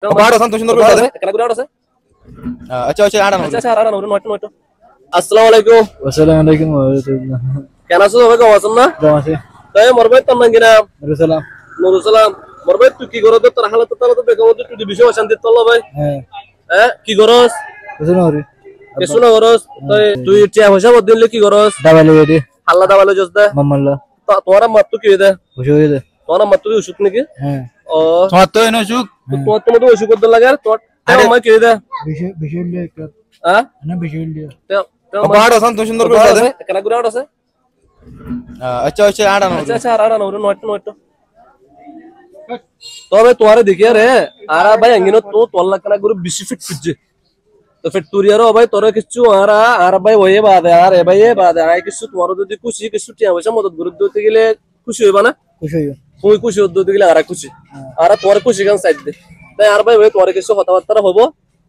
বাড় আছে তো সুন্দর করে আছে কেন করে আছে আচ্ছা আচ্ছা আড়া আচ্ছা আড়া নরু নট নট আসসালামু আলাইকুম আসসালামু আলাইকুম ওয়া রাহমাতুল্লাহ কেন আছো ভাই কেমন আছেন না জামাতে তাই মোর ভাই তো নাঙ্গিনা রাসূলুল্লাহ নুরুল সালাম মোর ভাই তুই কি করছ তোর হালত তো বেকম তুই বিষয় শান্তি তোলা ভাই হ্যাঁ কি করছ বুঝুনরি কিছু না করছ তুই টিয়া পয়সা বদ দিলে কি করছ দাবালে বেদি হাল্লা দাবালে জসদা মামাল্লাহ তোমার মাত্র কি দে বুঝুই দে তোমার মাত্র ওষুধ নাকি হ্যাঁ ও তোমার তো এনো সুখ তোমার তো ওষুধ করতে লাগে আর তোর আমার কি দে বিশুল দিয়ে হ্যাঁ না বিশুল দিয়ে বাড় আছে তো সুন্দর করে আছে কেন করে আছে আচ্ছা আচ্ছা আড়া আচ্ছা আচ্ছা আড়া নরু নট নট তবে তোমারে দেখিয়া রে আরা ভাই আঙ্গিনো তো তোল্লা কানা গুরু বেশি ফিট ফিটছে তো ফিট তুরিয়ারো ভাই তোর কিছু আর ভাই ওয়ে বাদে আর এ ভাই এ বাদে আই কিছু তোমার যদি খুশি কিছু টিয়া পয়সা মদত গুরুত্ব দিতে গেলে খুশি হইবা না খুশি হই তুই খুশি হতে দিতে গেলে আর খুশি আর তোর খুশি গান সাইড দে তাই আর ভাই ওই তোর কিছু কথাবার্তা হবো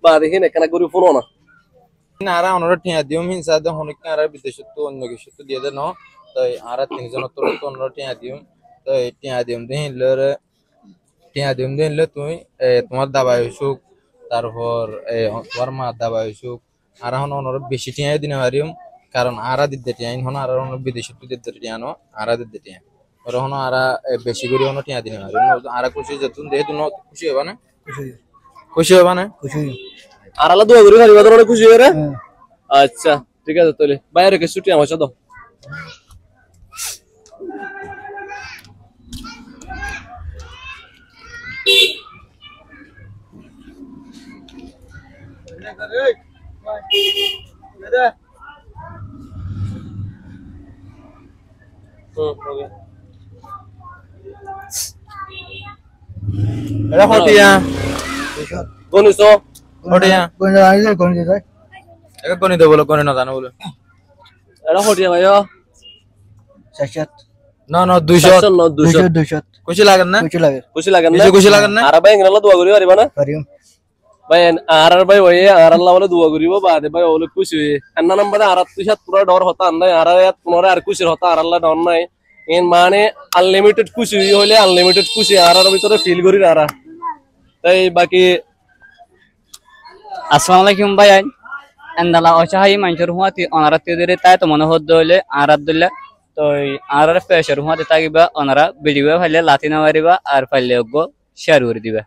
বা দেখি না কেন গুরু ফোন না আরা অনরা টিয়া দিও হিংসা দে হনিক আরা বিদেশ তো অন্য কিছু তো দিয়ে দে ন তো আরা তিনজন তো অনরা টিয়া দিও তো টিয়া দিও দেন লরে টিয়া দিম দিলে তুই তোমার দাবাই অসুখ তারপর তোমার মা দাবাই অসুখ আর এখন অনর বেশি টিয়া দিনে পারিম কারণ আরা দিতে টিয়া হন আর বিদেশি তুই দিতে টিয়া ন আরা দিতে টিয়া ওর হন আরা বেশি করে হন টিয়া দিনে পারিম আরা খুশি যেতুন দেহ তুই খুশি হবা না খুশি হবা না খুশি আর আলা দোয়া করি হারিবা তোর খুশি হয়ে রে আচ্ছা ঠিক আছে তাহলে বাইরে কিছু টিয়া পয়সা দাও এটা হটিয়া গনিছো হটিয়া কোন আইলে কোন যায় এটা কোনি দে বলো কোনি না জানো বলো এটা হটিয়া ভাইয়া সাশাত না না 200 200 200 খুশি লাগেন না খুশি লাগে খুশি লাগেন না খুশি লাগেন না আর ভাই ইংরেলা দোয়া করি পারিবা না পারিম ভাই আর ভাই ওই আর আল্লাহ বলে দোয়া করিব বাদে ভাই ওলে খুশি হই আন্না নাম্বারে আর তুই সাত পুরো ডর হতা আন্না আর তোমার আর খুশি হতা আর আল্লাহ ডর নাই এন মানে আনলিমিটেড খুশি হইলে আনলিমিটেড খুশি আর ভিতরে ফিল করি আর তাই বাকি আসসালামু আলাইকুম ভাই এন্দালা অসহায় মানুষের হুয়াতি অনারাতি দিরে তাই তো মনে হদ হইলে আর আব্দুল্লাহ তো আর পেশার হুয়াতে থাকিবা অনারা ভিডিও ফাইলে লাতি না মারিবা আর ফাইলে শেয়ার করে দিবা।